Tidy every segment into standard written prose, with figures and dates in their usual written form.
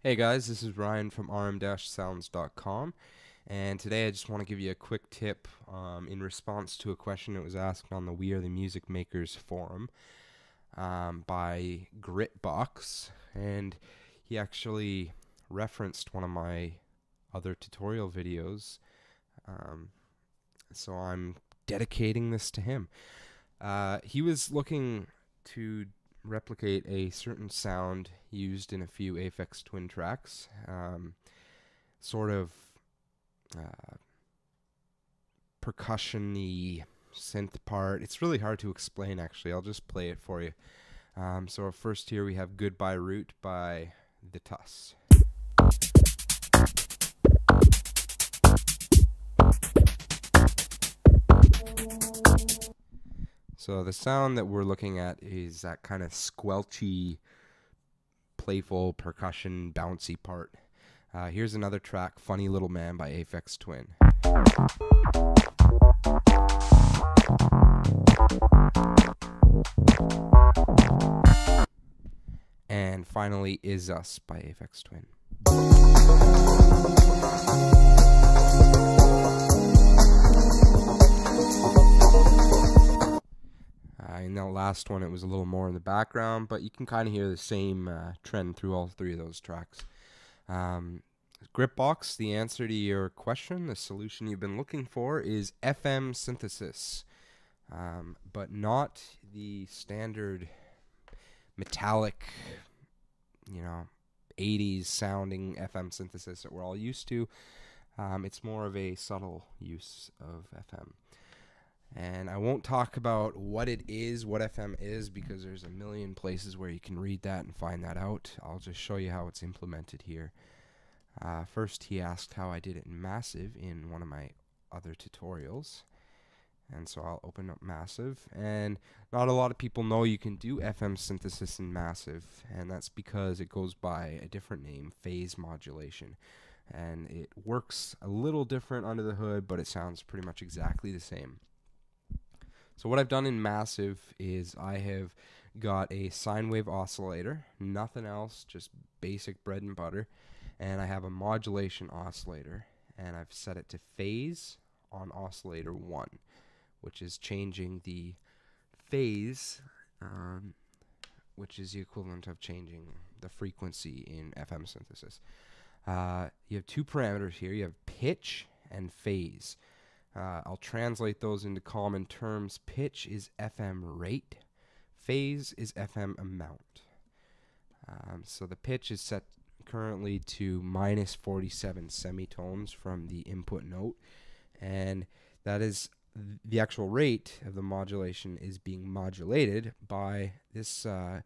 Hey guys, this is Ryan from rm-sounds.com, and today I just want to give you a quick tip in response to a question that was asked on the We Are the Music Makers forum by Gritbox, and he actually referenced one of my other tutorial videos, so I'm dedicating this to him. He was looking to replicate a certain sound used in a few Aphex Twin tracks, sort of percussion-y synth part. It's really hard to explain, actually. I'll just play it for you. So first here we have Goodbye Route by The Tuss. So the sound that we're looking at is that kind of squelchy, playful percussion, bouncy part. Here's another track, Funny Little Man by Aphex Twin. And finally, Is Us by Aphex Twin. In that last one, it was a little more in the background, but you can kind of hear the same trend through all three of those tracks. Gritbox, the answer to your question, the solution you've been looking for, is FM synthesis, but not the standard metallic, 80s sounding FM synthesis that we're all used to. It's more of a subtle use of FM. And I won't talk about what it is, what FM is, because there's a million places where you can read that and find that out. I'll just show you how it's implemented here. First, he asked how I did it in Massive in one of my other tutorials. And so I'll open up Massive. And not a lot of people know you can do FM synthesis in Massive, and that's because it goes by a different name, phase modulation. And it works a little different under the hood, but it sounds pretty much exactly the same. So what I've done in Massive is I have got a sine wave oscillator, nothing else, just basic bread and butter, and I have a modulation oscillator, and I've set it to phase on oscillator 1, which is changing the phase, which is the equivalent of changing the frequency in FM synthesis. You have two parameters here. You have pitch and phase. I'll translate those into common terms. Pitch is FM rate. Phase is FM amount. So the pitch is set currently to minus 47 semitones from the input note. And that is the actual rate of the modulation is being modulated by this. I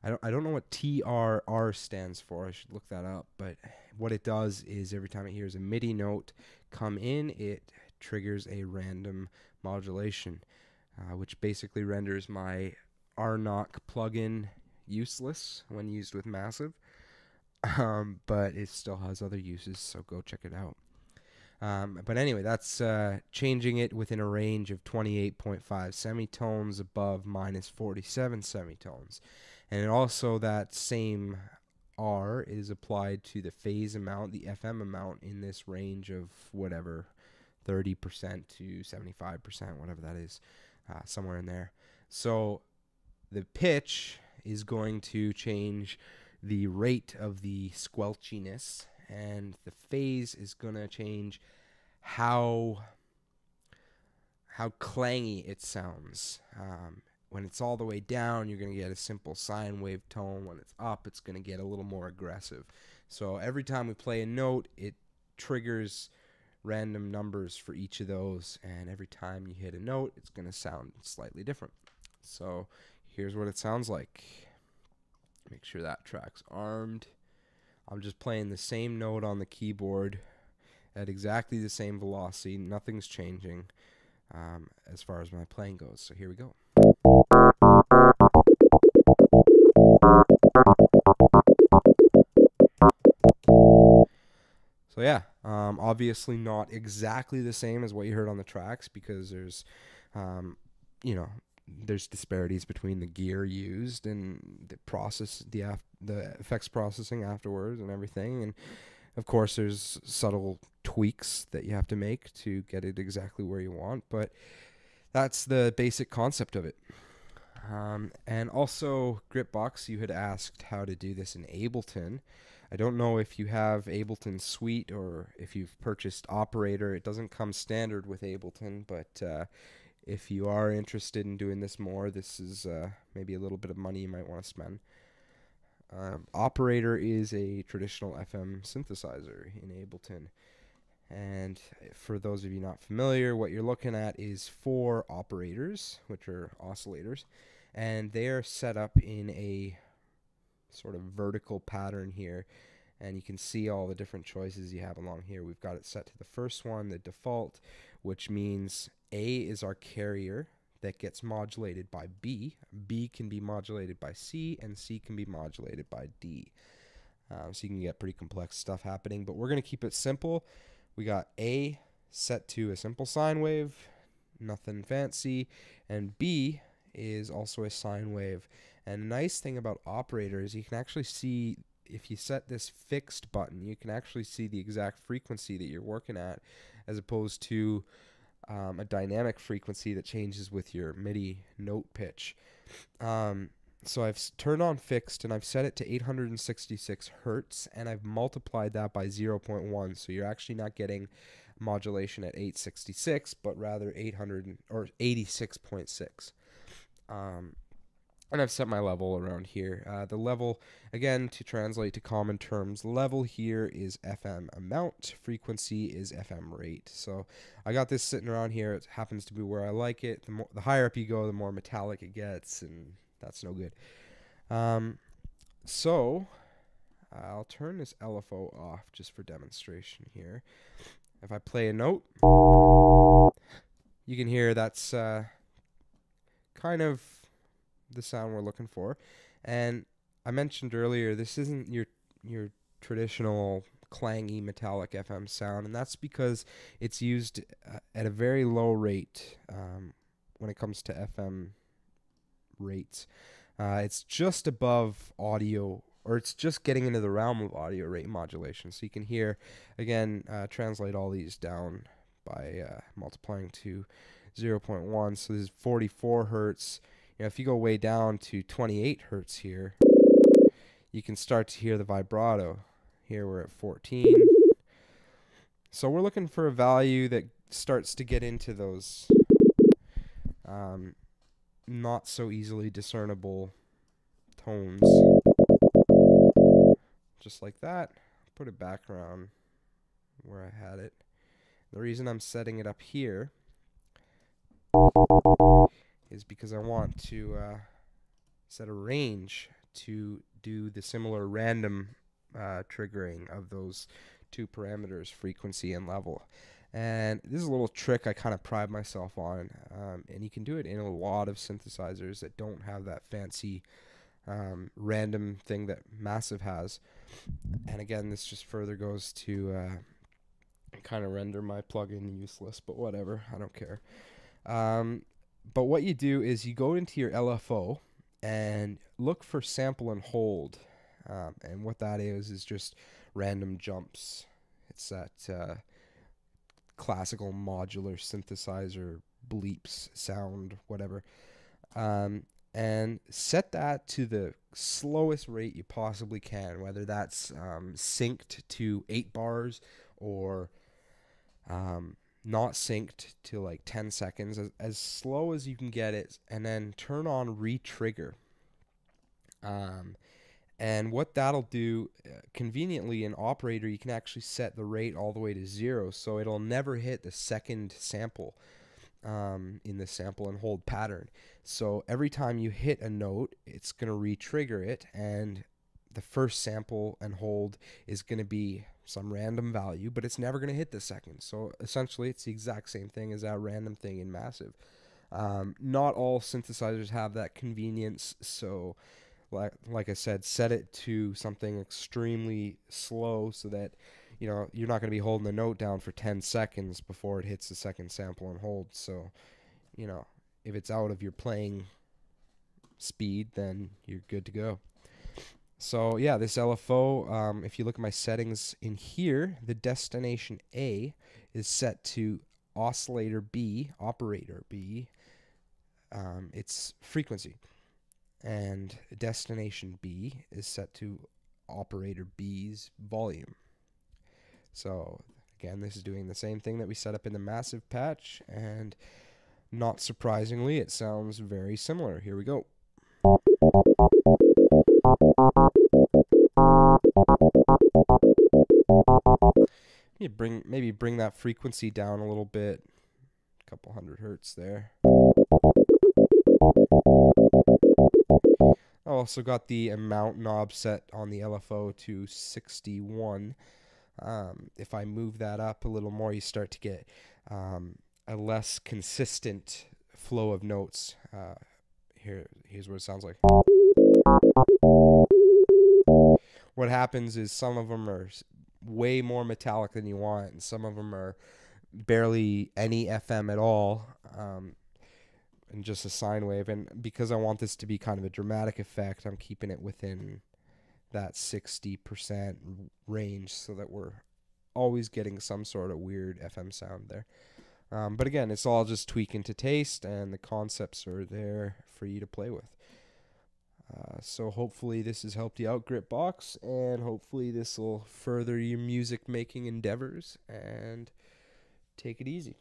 don't know what TRR stands for. I should look that up. But what it does is every time it hears a MIDI note come in, it triggers a random modulation, which basically renders my RNOC plugin useless when used with Massive, but it still has other uses, so go check it out. But anyway, that's changing it within a range of 28.5 semitones above minus 47 semitones. And also that same R is applied to the phase amount, the FM amount, in this range of whatever, 30% to 75%, whatever that is, somewhere in there. So the pitch is going to change the rate of the squelchiness, and the phase is going to change how clangy it sounds. When it's all the way down, you're going to get a simple sine wave tone. When it's up, it's going to get a little more aggressive. So every time we play a note, it triggers random numbers for each of those, and every time you hit a note, it's going to sound slightly different. So here's what it sounds like. Make sure that track's armed. I'm just playing the same note on the keyboard at exactly the same velocity. Nothing's changing as far as my playing goes. So here we go. So yeah, obviously not exactly the same as what you heard on the tracks, because there's, there's disparities between the gear used and the effects processing afterwards and everything. And of course, there's subtle tweaks that you have to make to get it exactly where you want, but that's the basic concept of it. And also, Gripbox, you had asked how to do this in Ableton. I don't know if you have Ableton Suite or if you've purchased Operator. It doesn't come standard with Ableton, but if you are interested in doing this more, this is maybe a little bit of money you might want to spend. Operator is a traditional FM synthesizer in Ableton. And for those of you not familiar, what you're looking at is 4 operators, which are oscillators, and they are set up in a sort of vertical pattern here. And you can see all the different choices you have along here. We've got it set to the first one, the default, which means A is our carrier that gets modulated by B. B can be modulated by C, and C can be modulated by D. So you can get pretty complex stuff happening, but we're going to keep it simple. We got A set to a simple sine wave, nothing fancy, and B is also a sine wave. And the nice thing about Operator is you can actually see, if you set this fixed button, you can actually see the exact frequency that you're working at, as opposed to a dynamic frequency that changes with your MIDI note pitch. So I've turned on fixed, and I've set it to 866 hertz, and I've multiplied that by 0.1. So you're actually not getting modulation at 866, but rather 86.6. And I've set my level around here. The level, again, to translate to common terms, level here is FM amount, frequency is FM rate. So I got this sitting around here. It happens to be where I like it. The higher up you go, the more metallic it gets, and that's no good. So I'll turn this LFO off just for demonstration here. If I play a note, you can hear that's kind of the sound we're looking for. And I mentioned earlier, this isn't your traditional clangy metallic FM sound, and that's because it's used at a very low rate when it comes to FM rates. It's just above audio, or it's just getting into the realm of audio rate modulation. So you can hear, again, translate all these down by multiplying to 0.1. So this is 44 hertz. You know, if you go way down to 28 hertz here, you can start to hear the vibrato. Here we're at 14. So we're looking for a value that starts to get into those not so easily discernible tones. Just like that. Put it back around where I had it. The reason I'm setting it up here is because I want to set a range to do the similar random triggering of those 2 parameters, frequency and level. And this is a little trick I kind of pride myself on, and you can do it in a lot of synthesizers that don't have that fancy random thing that Massive has. And again, this just further goes to kind of render my plugin useless, but whatever, I don't care. But what you do is you go into your LFO and look for sample and hold. And what that is just random jumps. It's that classical modular synthesizer bleeps sound, whatever. And set that to the slowest rate you possibly can, whether that's synced to 8 bars or not synced to like 10 seconds, as slow as you can get it, and then turn on retrigger. And what that'll do, conveniently in Operator, you can actually set the rate all the way to 0, so it'll never hit the second sample in the sample and hold pattern. So every time you hit a note, it's going to re-trigger it, and the first sample and hold is going to be some random value, but it's never going to hit the second. So essentially, it's the exact same thing as that random thing in Massive. Not all synthesizers have that convenience, so like I said, set it to something extremely slow so that you're not going to be holding the note down for 10 seconds before it hits the second sample and hold. So if it's out of your playing speed, then you're good to go. So yeah, this LFO, if you look at my settings in here, the destination A is set to oscillator B, operator B, its frequency. And destination B is set to operator B's volume. So again, this is doing the same thing that we set up in the massive patch, and not surprisingly, it sounds very similar. Here we go. You maybe bring that frequency down a little bit, a couple hundred hertz there. I also got the amount knob set on the LFO to 61. If I move that up a little more, you start to get a less consistent flow of notes. Here's what it sounds like. What happens is some of them are way more metallic than you want, and some of them are barely any FM at all, and just a sine wave. And because I want this to be kind of a dramatic effect, I'm keeping it within that 60% range so that we're always getting some sort of weird FM sound there. But again, it's all just tweaking to taste, and the concepts are there for you to play with. So hopefully this has helped you out, Gritbox, and hopefully this will further your music making endeavors, and take it easy.